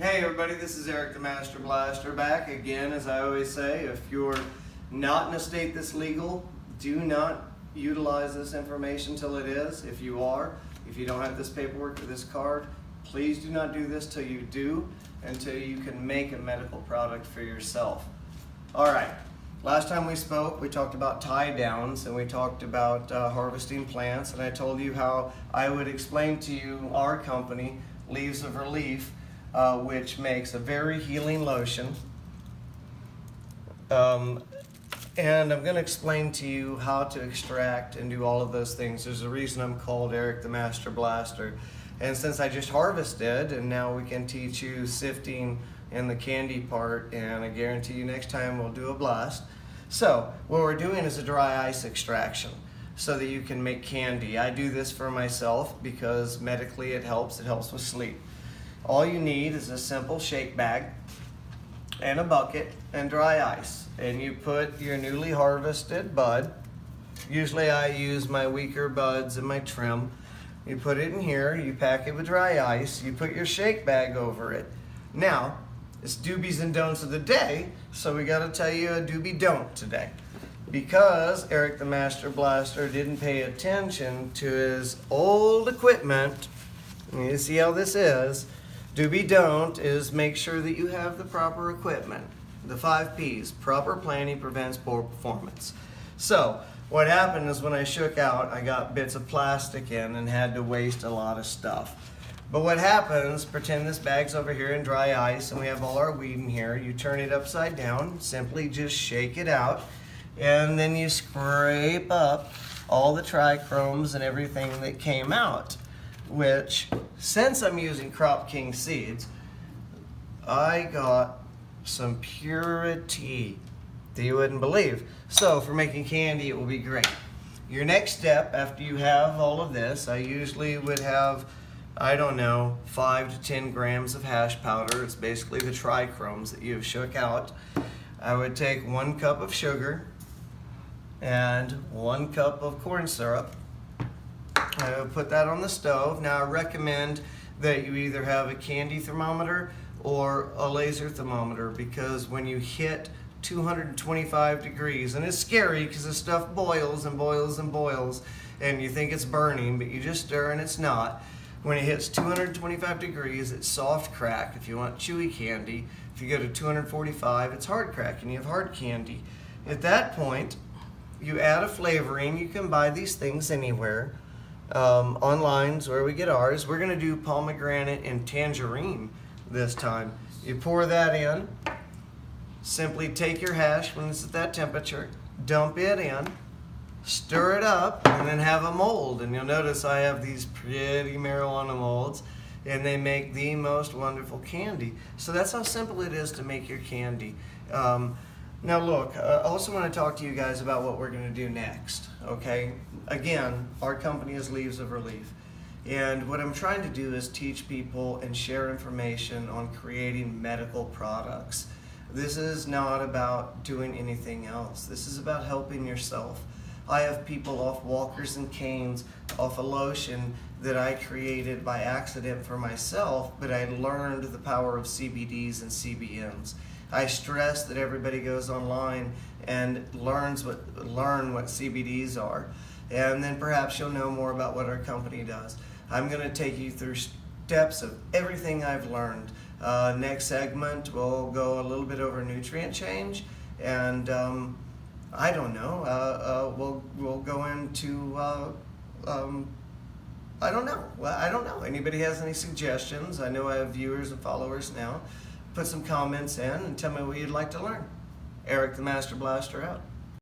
Hey everybody, this is Eric the Master Blaster back again. As I always say, if you're not in a state that's legal, do not utilize this information till it is. If you are, if you don't have this paperwork or this card, please do not do this till you do, until you can make a medical product for yourself. Alright, last time we spoke, we talked about tie downs and we talked about harvesting plants, and I told you how I would explain to you our company, Leaves of Relief, which makes a very healing lotion. And I'm going to explain to you how to extract and do all of those things. There's a reason I'm called Eric the Master Blaster. And since I just harvested, and now we can teach you sifting and the candy part, and I guarantee you next time we'll do a blast. So what we're doing is a dry ice extraction so that you can make candy. I do this for myself because medically it helps with sleep. All you need is a simple shake bag and a bucket and dry ice, and you put your newly harvested bud. Usually I use my weaker buds and my trim. You put it in here, you pack it with dry ice, you put your shake bag over it. Now, it's doobies and don'ts of the day, so we gotta tell you a doobie don't today. Because Eric the Master Blaster didn't pay attention to his old equipment, you see how this is. Doobie don't is make sure that you have the proper equipment. The 5 P's, proper planning prevents poor performance. So what happened is when I shook out, I got bits of plastic in and had to waste a lot of stuff. But what happens, pretend this bag's over here in dry ice and we have all our weed in here. You turn it upside down, simply just shake it out, and then you scrape up all the trichromes and everything that came out. Which, since I'm using Crop King seeds, I got some purity that you wouldn't believe. So for making candy, it will be great. Your next step after you have all of this, I usually would have, I don't know, 5 to 10 grams of hash powder. It's basically the trichromes that you've shook out. I would take 1 cup of sugar and 1 cup of corn syrup. I would put that on the stove. Now I recommend that you either have a candy thermometer or a laser thermometer, because when you hit 225 degrees, and it's scary because the stuff boils and boils and boils and you think it's burning, but you just stir and it's not. When it hits 225 degrees, it's soft crack if you want chewy candy. If you go to 245, it's hard crack and you have hard candy. At that point, you add a flavoring. You can buy these things anywhere. Online is where we get ours. We're going to do pomegranate and tangerine this time. You pour that in. Simply take your hash when it's at that temperature, dump it in, stir it up, and then have a mold. And you'll notice I have these pretty marijuana molds, and they make the most wonderful candy. So that's how simple it is to make your candy. Now look, I also want to talk to you guys about what we're going to do next, okay? Again, our company is Leaves of Relief. And what I'm trying to do is teach people and share information on creating medical products. This is not about doing anything else. This is about helping yourself. I have people off walkers and canes, off a lotion that I created by accident for myself, but I learned the power of CBDs and CBNs. I stress that everybody goes online and learn what CBDs are, and then perhaps you'll know more about what our company does. I'm going to take you through steps of everything I've learned. Next segment we'll go a little bit over nutrient change, and I don't know. We'll go into I don't know. Well, I don't know. Anybody has any suggestions? I know I have viewers and followers now. Put some comments in and tell me what you'd like to learn. Eric the Master Blaster out.